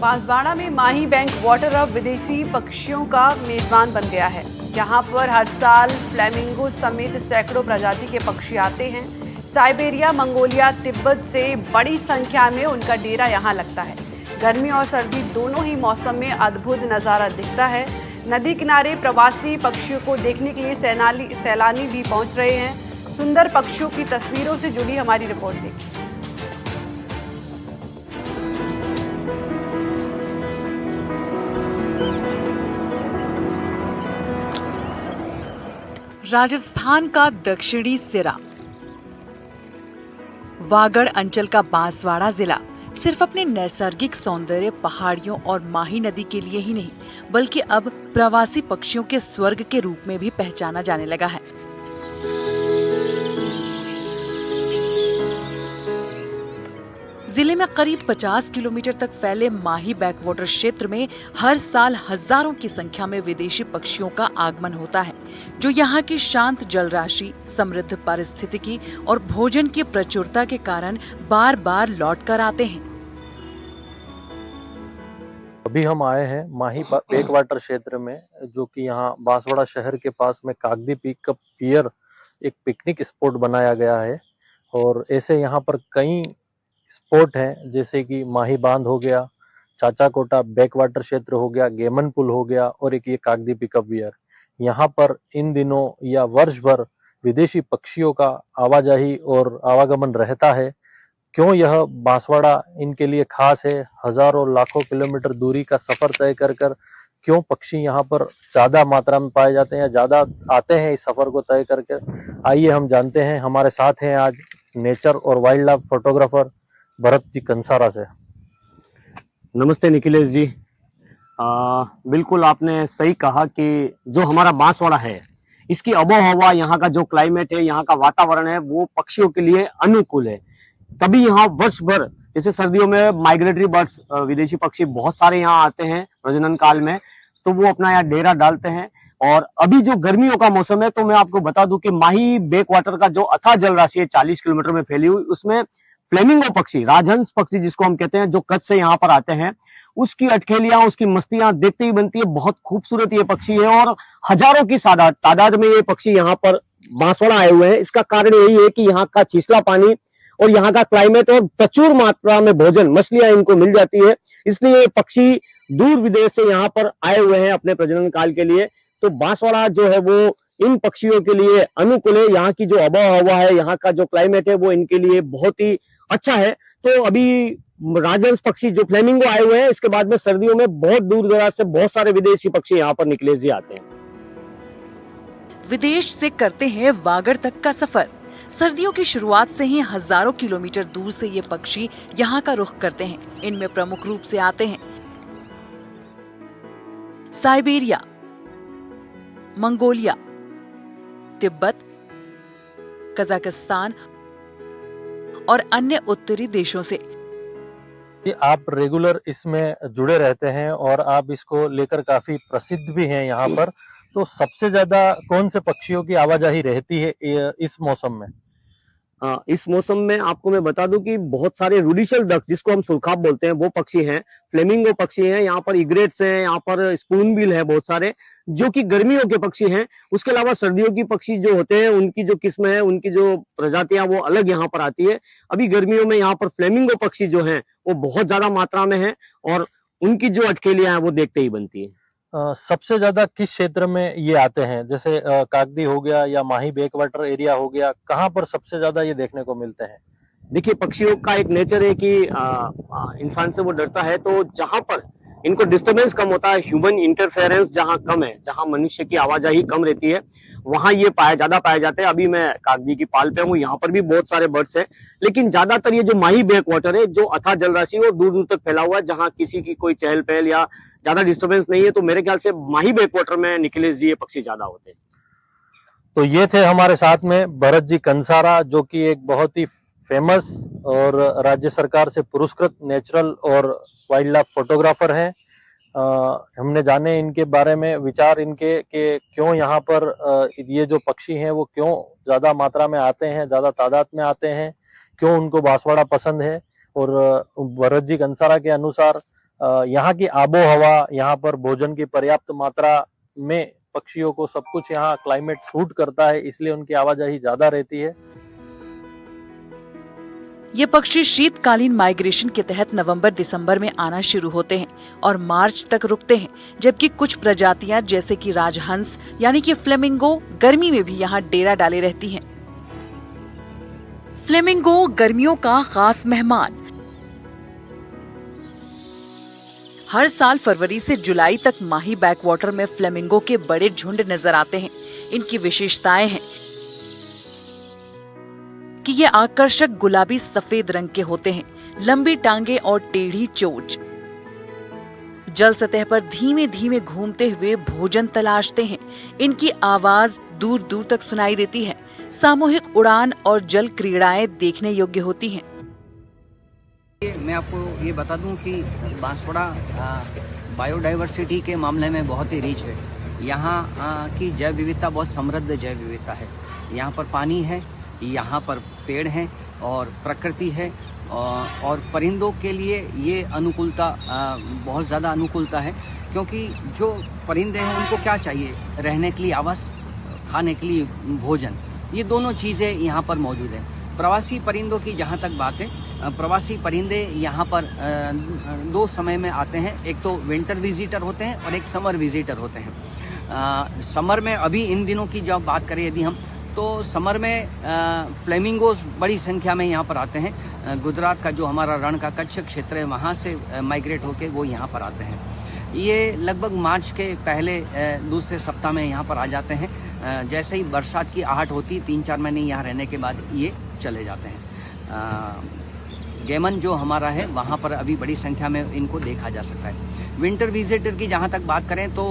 बांसवाड़ा में माही bank water अब विदेशी पक्षियों का मेजबान बन गया है। यहाँ पर हर साल फ्लेमिंगो समेत सैकड़ों प्रजाति के पक्षी आते हैं। साइबेरिया, मंगोलिया, तिब्बत से बड़ी संख्या में उनका डेरा यहाँ लगता है। गर्मी और सर्दी दोनों ही मौसम में अद्भुत नज़ारा दिखता है। नदी किनारे प्रवासी पक्षियों को देखने के लिए सैलानी भी पहुँच रहे हैं। सुंदर पक्षियों की तस्वीरों से जुड़ी हमारी रिपोर्ट देखिए। राजस्थान का दक्षिणी सिरा वागड़ अंचल का बांसवाड़ा जिला सिर्फ अपने नैसर्गिक सौंदर्य, पहाड़ियों और माही नदी के लिए ही नहीं, बल्कि अब प्रवासी पक्षियों के स्वर्ग के रूप में भी पहचाना जाने लगा है। जिले में करीब 50 किलोमीटर तक फैले माही बैकवाटर क्षेत्र में हर साल हजारों की संख्या में विदेशी पक्षियों का आगमन होता है, जो यहाँ की शांत जलराशि, समृद्ध पारिस्थितिकी और भोजन की प्रचुरता के कारण बार बार लौट कर आते हैं। अभी हम आए हैं माही बैकवाटर क्षेत्र में, जो कि यहाँ बांसवाड़ा शहर के पास में कागदी पिकअप पियर एक पिकनिक स्पॉट बनाया गया है। और ऐसे यहाँ पर कई स्पॉट हैं, जैसे कि माही बांध हो गया, चाचा कोटा बैकवाटर क्षेत्र हो गया, गेमन पुल हो गया और एक ये कागदी पिकअप वियर। यहाँ पर इन दिनों या वर्ष भर विदेशी पक्षियों का आवाजाही और आवागमन रहता है। क्यों यह बांसवाड़ा इनके लिए खास है? हजारों लाखों किलोमीटर दूरी का सफर तय कर क्यों पक्षी यहाँ पर ज्यादा मात्रा में पाए जाते हैं या ज्यादा आते हैं इस सफर को तय करके? आइए हम जानते हैं। हमारे साथ हैं आज नेचर और wild life photographer Bharat ji Kansara से। नमस्ते निखिलेश जी। बिल्कुल आपने सही कहा कि जो हमारा बांसवाड़ा है, इसकी आबोहवा, यहाँ का जो क्लाइमेट है, यहाँ का वातावरण है, वो पक्षियों के लिए अनुकूल है। तभी यहाँ वर्ष भर, जैसे सर्दियों में माइग्रेटरी बर्ड्स, विदेशी पक्षी बहुत सारे यहाँ आते हैं प्रजनन काल में, तो वो अपना यहाँ डेरा डालते हैं। और अभी जो गर्मियों का मौसम है, तो मैं आपको बता दूं कि माही बैक वाटर का जो अथाह जल राशि है 40 किलोमीटर में फैली हुई, उसमें फ्लेमिंगो पक्षी, राजहंस पक्षी जिसको हम कहते हैं, जो कच्छ से यहाँ पर आते हैं, उसकी अटखेलियां, उसकी मस्तियां देखते ही बनती है। बहुत खूबसूरत ये पक्षी है और हजारों की तादाद में ये पक्षी यहाँ पर बांसवाड़ा आए हुए हैं। इसका कारण यही है कि यहाँ का छिछला पानी और यहाँ का क्लाइमेट और प्रचुर मात्रा में भोजन, मछलियां इनको मिल जाती है, इसलिए ये पक्षी दूर विदेश से यहाँ पर आए हुए हैं अपने प्रजनन काल के लिए। तो बांसवाड़ा जो है वो इन पक्षियों के लिए अनुकूल है। यहाँ की जो आबोहवा है, यहाँ का जो क्लाइमेट है, वो इनके लिए बहुत ही अच्छा है। तो अभी राजहंस पक्षी जो फ्लेमिंगो आए हुए हैं, इसके बाद में सर्दियों में बहुत दूर दराज से बहुत सारे विदेशी पक्षी यहाँ पर निकले जी आते हैं। विदेश से करते हैं वागड़ तक का सफर। सर्दियों की शुरुआत से ही हजारों किलोमीटर दूर से ये पक्षी यहाँ का रुख करते हैं। इनमें प्रमुख रूप से आते हैं साइबेरिया, मंगोलिया, तिब्बत, कजाकिस्तान और अन्य उत्तरी देशों से। आप रेगुलर इसमें जुड़े रहते हैं और आप इसको लेकर काफी प्रसिद्ध भी हैं यहाँ पर। तो सबसे ज्यादा कौन से पक्षियों की आवाजाही रहती है इस मौसम में? इस मौसम में आपको मैं बता दूं कि बहुत सारे रुडिशल डक्स, जिसको हम सुरखाब बोलते हैं, वो पक्षी हैं, फ्लेमिंगो पक्षी हैं, यहाँ पर इग्रेट्स हैं, यहाँ पर स्पूनबिल है, बहुत सारे जो कि गर्मियों के पक्षी हैं। उसके अलावा सर्दियों की पक्षी जो होते हैं, उनकी जो किस्म है, उनकी जो प्रजातियां, वो अलग यहाँ पर आती है। अभी गर्मियों में यहाँ पर फ्लेमिंगो पक्षी जो हैं, वो बहुत ज्यादा मात्रा में है और उनकी जो अटकेलियां हैं, वो देखते ही बनती है। सबसे ज्यादा किस क्षेत्र में ये आते हैं? जैसे कागदी हो गया या माही बैकवाटर एरिया हो गया, कहाँ पर सबसे ज्यादा ये देखने को मिलते हैं? देखिए, पक्षियों का एक नेचर है कि इंसान से वो डरता है, तो जहां पर इनको डिस्टरबेंस कम होता है, ह्यूमन इंटरफेरेंस जहां कम है, जहां मनुष्य की आवाजाही कम रहती है, वहां ये ज्यादा पाए जाते हैं। अभी मैं कागदी की पाल पे हूँ, यहाँ पर भी बहुत सारे बर्ड्स हैं, लेकिन ज्यादातर ये जो माही बैक वाटर है, जो अथाह जलराशि और दूर दूर तक फैला हुआ है, जहाँ किसी की कोई चहल पहल या ज्यादा डिस्टरबेंस नहीं है, तो मेरे ख्याल से माही बैक वाटर में निखिलेश जी ये पक्षी ज्यादा होते हैं। तो ये थे हमारे साथ में भरत जी कंसारा, जो कि एक बहुत ही फेमस और राज्य सरकार से पुरस्कृत नेचुरल और वाइल्ड लाइफ फोटोग्राफर हैं। हमने जाने इनके बारे में विचार इनके कि क्यों यहाँ पर ये जो पक्षी हैं वो क्यों ज्यादा मात्रा में आते हैं, ज्यादा तादाद में आते हैं, क्यों उनको बांसवाड़ा पसंद है। और भरत जी कंसारा के अनुसार यहाँ की आबो हवा, यहाँ पर भोजन की पर्याप्त मात्रा में पक्षियों को सब कुछ यहाँ क्लाइमेट सूट करता है, इसलिए उनकी आवाजाही ज्यादा रहती है। ये पक्षी शीतकालीन माइग्रेशन के तहत नवंबर-दिसंबर में आना शुरू होते हैं और मार्च तक रुकते हैं, जबकि कुछ प्रजातियां जैसे कि राजहंस यानी कि फ्लेमिंगो गर्मी में भी यहाँ डेरा डाले रहती हैं। फ्लेमिंगो गर्मियों का खास मेहमान। हर साल फरवरी से जुलाई तक माही बैकवाटर में फ्लेमिंगो के बड़े झुंड नजर आते हैं। इनकी विशेषताएं हैं कि ये आकर्षक गुलाबी सफेद रंग के होते हैं, लंबी टांगे और टेढ़ी चोंच। जल सतह पर धीमे धीमे घूमते हुए भोजन तलाशते हैं। इनकी आवाज दूर दूर तक सुनाई देती है। सामूहिक उड़ान और जल क्रीड़ाएं देखने योग्य होती हैं। मैं आपको ये बता दूं कि बांसवाड़ा बायोडाइवर्सिटी के मामले में बहुत ही रिच है। यहाँ की जैव विविधता बहुत समृद्ध जैव विविधता है। यहाँ पर पानी है, यहाँ पर पेड़ हैं और प्रकृति है और परिंदों के लिए ये अनुकूलता बहुत ज़्यादा अनुकूलता है, क्योंकि जो परिंदे हैं उनको क्या चाहिए? रहने के लिए आवास, खाने के लिए भोजन, ये दोनों चीज़ें यहाँ पर मौजूद हैं। प्रवासी परिंदों की जहाँ तक बात है, प्रवासी परिंदे यहाँ पर दो समय में आते हैं। एक तो विंटर विजिटर होते हैं और एक समर विजिटर होते हैं। समर में अभी इन दिनों की जब बात करें यदि हम, तो समर में फ्लेमिंगोज बड़ी संख्या में यहाँ पर आते हैं। गुजरात का जो हमारा रण का कच्छ क्षेत्र है, वहाँ से माइग्रेट होके वो यहाँ पर आते हैं। ये लगभग मार्च के पहले दूसरे सप्ताह में यहाँ पर आ जाते हैं। जैसे ही बरसात की आहट होती, 3-4 महीने यहाँ रहने के बाद ये चले जाते हैं। गेमन जो हमारा है, वहाँ पर अभी बड़ी संख्या में इनको देखा जा सकता है। विंटर विजिटर की जहाँ तक बात करें तो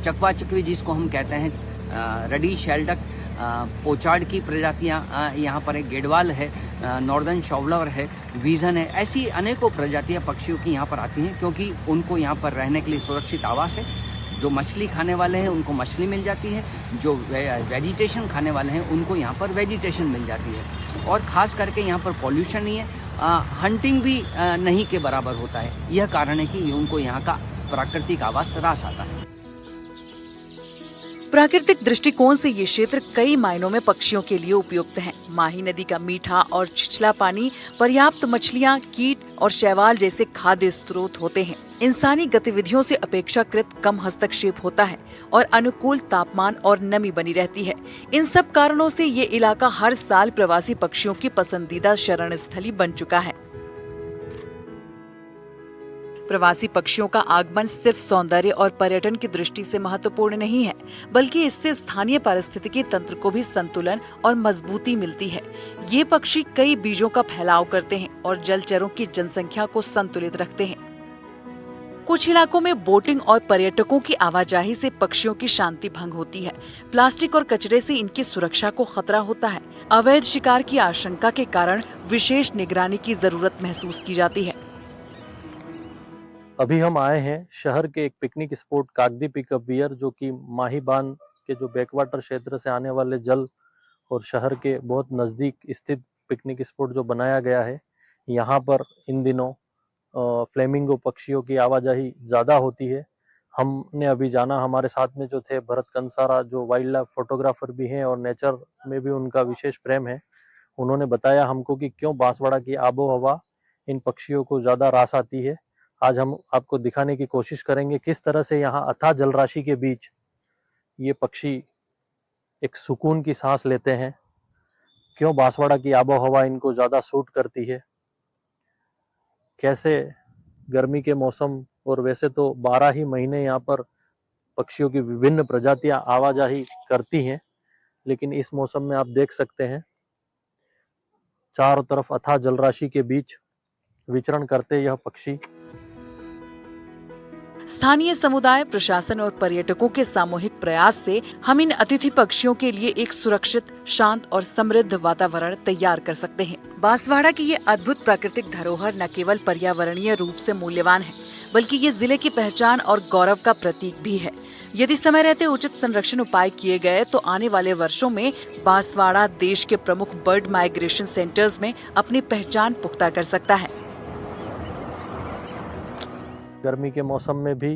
चकवा चकवी जिसको हम कहते हैं, रडी शेल्डक, पोचार्ड की प्रजातियां यहाँ पर है, गेडवाल है, नॉर्दर्न शॉवलर है, विजन है। ऐसी अनेकों प्रजातियां पक्षियों की यहाँ पर आती हैं, क्योंकि उनको यहाँ पर रहने के लिए सुरक्षित आवास है। जो मछली खाने वाले हैं उनको मछली मिल जाती है, जो वेजिटेशन खाने वाले हैं उनको यहाँ पर वेजिटेशन मिल जाती है। और ख़ास करके यहाँ पर पॉल्यूशन नहीं है, हंटिंग भी नहीं के बराबर होता है। यह कारण है कि उनको यहाँ का प्राकृतिक आवास रास आता है। प्राकृतिक दृष्टिकोण से ये क्षेत्र कई मायनों में पक्षियों के लिए उपयुक्त है। माही नदी का मीठा और छिछला पानी, पर्याप्त मछलियाँ, कीट और शैवाल जैसे खाद्य स्रोत होते हैं। इंसानी गतिविधियों से अपेक्षाकृत कम हस्तक्षेप होता है और अनुकूल तापमान और नमी बनी रहती है। इन सब कारणों से ये इलाका हर साल प्रवासी पक्षियों की पसंदीदा शरण स्थली बन चुका है। प्रवासी पक्षियों का आगमन सिर्फ सौंदर्य और पर्यटन की दृष्टि से महत्वपूर्ण नहीं है, बल्कि इससे स्थानीय पारिस्थितिकी तंत्र को भी संतुलन और मजबूती मिलती है। ये पक्षी कई बीजों का फैलाव करते हैं और जलचरों की जनसंख्या को संतुलित रखते हैं। कुछ इलाकों में बोटिंग और पर्यटकों की आवाजाही से पक्षियों की शांति भंग होती है। प्लास्टिक और कचरे से इनकी सुरक्षा को खतरा होता है। अवैध शिकार की आशंका के कारण विशेष निगरानी की जरूरत महसूस की जाती है। अभी हम आए हैं शहर के एक पिकनिक स्पॉट कागदी पिकअप वियर, जो कि माही बांध के जो बैकवाटर क्षेत्र से आने वाले जल और शहर के बहुत नज़दीक स्थित पिकनिक स्पॉट जो बनाया गया है। यहाँ पर इन दिनों फ्लेमिंगो पक्षियों की आवाजाही ज़्यादा होती है। हमने अभी जाना, हमारे साथ में जो थे भरत कंसारा, जो वाइल्ड लाइफ फोटोग्राफर भी हैं और नेचर में भी उनका विशेष प्रेम है। उन्होंने बताया हमको कि क्यों बांसवाड़ा की आबो हवा इन पक्षियों को ज़्यादा रास आती है। आज हम आपको दिखाने की कोशिश करेंगे किस तरह से यहाँ अथाह जलराशि के बीच ये पक्षी एक सुकून की सांस लेते हैं, क्यों बांसवाड़ा की आबो हवा इनको ज़्यादा सूट करती है, कैसे गर्मी के मौसम और वैसे तो 12 ही महीने यहाँ पर पक्षियों की विभिन्न प्रजातियां आवाजाही करती हैं, लेकिन इस मौसम में आप देख सकते हैं चारों तरफ अथाह जलराशि के बीच विचरण करते यह पक्षी। स्थानीय समुदाय, प्रशासन और पर्यटकों के सामूहिक प्रयास से हम इन अतिथि पक्षियों के लिए एक सुरक्षित, शांत और समृद्ध वातावरण तैयार कर सकते हैं। बांसवाड़ा की ये अद्भुत प्राकृतिक धरोहर न केवल पर्यावरणीय रूप से मूल्यवान है, बल्कि ये जिले की पहचान और गौरव का प्रतीक भी है। यदि समय रहते उचित संरक्षण उपाय किए गए तो आने वाले वर्षों में बांसवाड़ा देश के प्रमुख बर्ड माइग्रेशन सेंटर्स में अपनी पहचान पुख्ता कर सकता है। गर्मी के मौसम में भी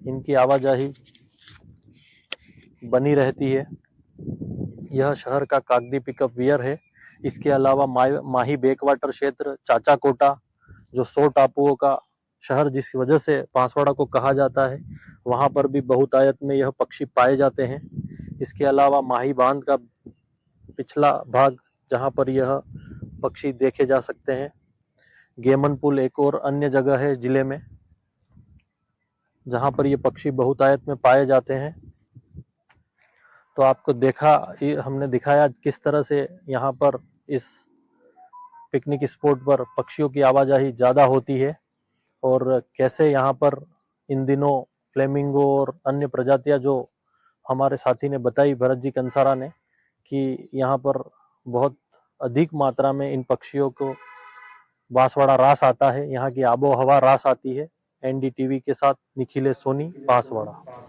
इनकी आवाजाही बनी रहती है। यह शहर का कागदी पिकअप वियर है। इसके अलावा माही बैकवाटर क्षेत्र, चाचा कोटा, जो 100 टापुओं का शहर जिस वजह से बांसवाड़ा को कहा जाता है, वहां पर भी बहुतायत में यह पक्षी पाए जाते हैं। इसके अलावा माही बांध का पिछला भाग जहां पर यह पक्षी देखे जा सकते हैं। गेमन पुल एक और अन्य जगह है जिले में जहां पर ये पक्षी बहुतायत में पाए जाते हैं। तो आपको हमने दिखाया किस तरह से यहाँ पर इस पिकनिक स्पॉट पर पक्षियों की आवाजाही ज़्यादा होती है और कैसे यहाँ पर इन दिनों फ्लेमिंगो और अन्य प्रजातियां, जो हमारे साथी ने बताई, भरत जी कंसारा ने, कि यहाँ पर बहुत अधिक मात्रा में इन पक्षियों को बांसवाड़ा रास आता है। यहाँ की आबो हवा रास आती है। एनडीटीवी के साथ निखिलेश सोनी, बांसवाड़ा।